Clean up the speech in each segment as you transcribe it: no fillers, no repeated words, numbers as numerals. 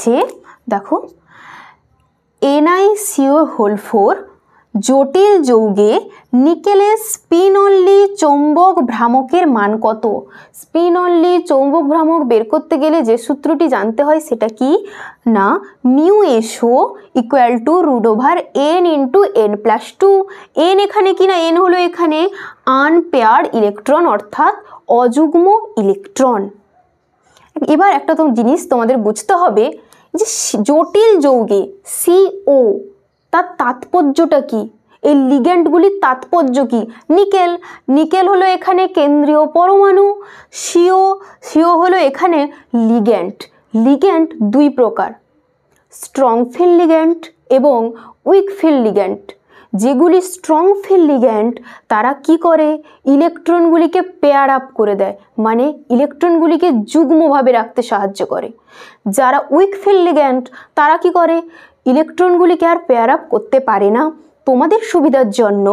আছে, দেখো NiCO4 জটিল যৌগে নিকেলের স্পিন অনলি চৌম্বক ভ্রামকের মান কত? স্পিন অনলি চৌম্বক ভ্রামক বের করতে গেলে যে সূত্রটি জানতে হয় সেটা কি না, μSO = n × n+2। n এখানে কি না, n হলো এখানে আনপেয়ার্ড ইলেকট্রন অর্থাৎ অযুগ্ম ইলেকট্রন। এবার একটা জিনিস তোমাদের বুঝতে হবে যে জটিল যৌগে CO তার তাৎপর্যটা কি, এই লিগ্যান্ডগুলির তাৎপর্য কি। নিকেল হলো এখানে কেন্দ্রীয় পরমাণু, CO হলো এখানে লিগ্যান্ড দুই প্রকার, স্ট্রং ফিল্ড লিগ্যান্ড এবং উইক ফিল্ড লিগ্যান্ড। যেগুলি স্ট্রং ফিল্ড লিগ্যান্ড তারা কি করে, ইলেকট্রনগুলিকে পেয়ার আপ করে দেয়, মানে ইলেকট্রনগুলিকে যুগ্মভাবে রাখতে সাহায্য করে। যারা উইক ফিল্ড লিগ্যান্ড তারা কি করে, ইলেকট্রনগুলিকে আর পেয়ার আপ করতে পারে না। তোমাদের সুবিধার জন্য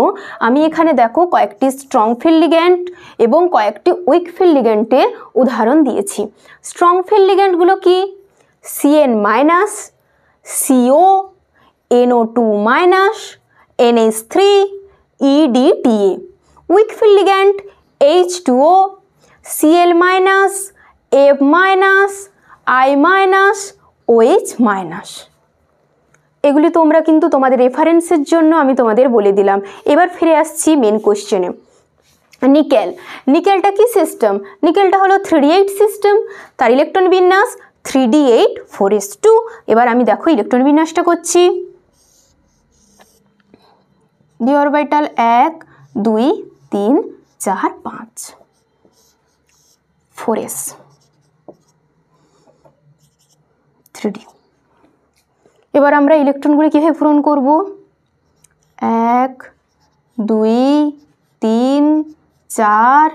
আমি এখানে দেখো কয়েকটি স্ট্রং ফিল্ড লিগ্যান্ড এবং কয়েকটি উইক ফিল্ড লিগ্যান্ডের উদাহরণ দিয়েছি। স্ট্রং ফিল্ড লিগ্যান্ডগুলো কি, CN-, CO, NO2-, NH3, EDTA। Week field ligand H2O, Cl-, F-, I-, OH-। এগুলি তোমরা কিন্তু তোমাদের রেফারেন্সের জন্য আমি তোমাদের বলে দিলাম। এবার ফিরে আসছি মেন কোশ্চেনে। নিকেলটা কি সিস্টেম? নিকেলটা হলো 3d8 সিস্টেম, তার ইলেকট্রন বিন্যাস 3d8 4s2। এবার আমি দেখো ইলেকট্রন বিন্যাসটা করছি। d orbital 1 2 3 4 5 4s 3d। এবার আমরা ইলেকট্রনগুলি কীভাবে পূরণ করব, 1 2 3 4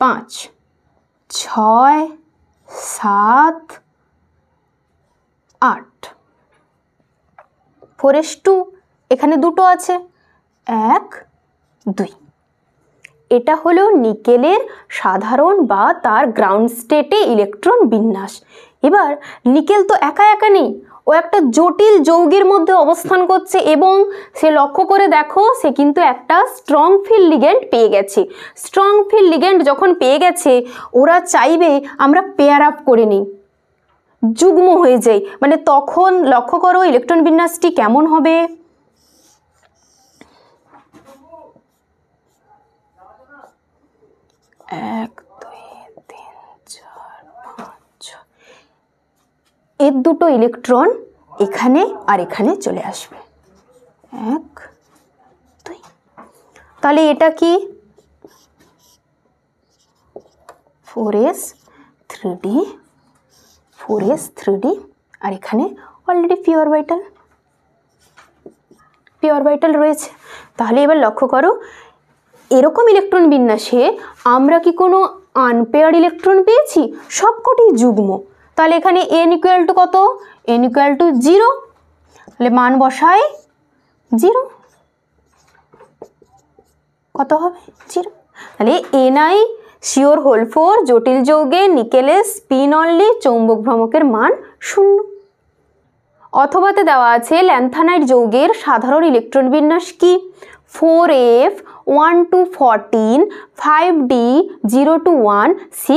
5 6 7 8 4s2 এখানে দুটো আছে, 1 2। এটা হলো নিকেলের সাধারণ বা তার গ্রাউন্ড স্টেটে ইলেকট্রন বিন্যাস। এবার নিকেল তো একা একা নেই, ও একটা জটিল যৌগের মধ্যে অবস্থান করছে এবং সে লক্ষ্য করে দেখো সে কিন্তু একটা স্ট্রং ফিল্ড লিগ্যান্ড পেয়ে গেছে। স্ট্রং ফিল্ড লিগ্যান্ড যখন পেয়ে গেছে ওরা চাইবে আমরা পেয়ার আপ করে নিই, যুগ্ম হয়ে যাই, মানে তখন লক্ষ্য করো ইলেকট্রন বিন্যাসটি কেমন হবে। এক দুই তিন চার পাঁচ, এর দুটো ইলেকট্রন এখানে আর এখানে চলে আসবে, 1 2। তাহলে এটা কি 4s 3d আর এখানে অলরেডি p অরবিটাল রয়েছে। তাহলে এবার লক্ষ্য করো এরকম ইলেকট্রন বিন্যাসে আমরা কি কোনো আনপেয়ার্ড ইলেকট্রন পেয়েছি? সবকটি যুগ্ম। তাহলে এখানে n = কত, n = 0, তাহলে মান বসাই 0, কত হবে 0। তাহলে NiCO4 জটিল যৌগে নিকেলের স্পিন অনলি চৌম্বক ভ্রামকের মান 0। অথবাতে দেওয়া আছে ল্যান্থানাইট যৌগের সাধারণ ইলেকট্রন বিন্যাস কি, 4f 1 to 14 5d 0 to 1 6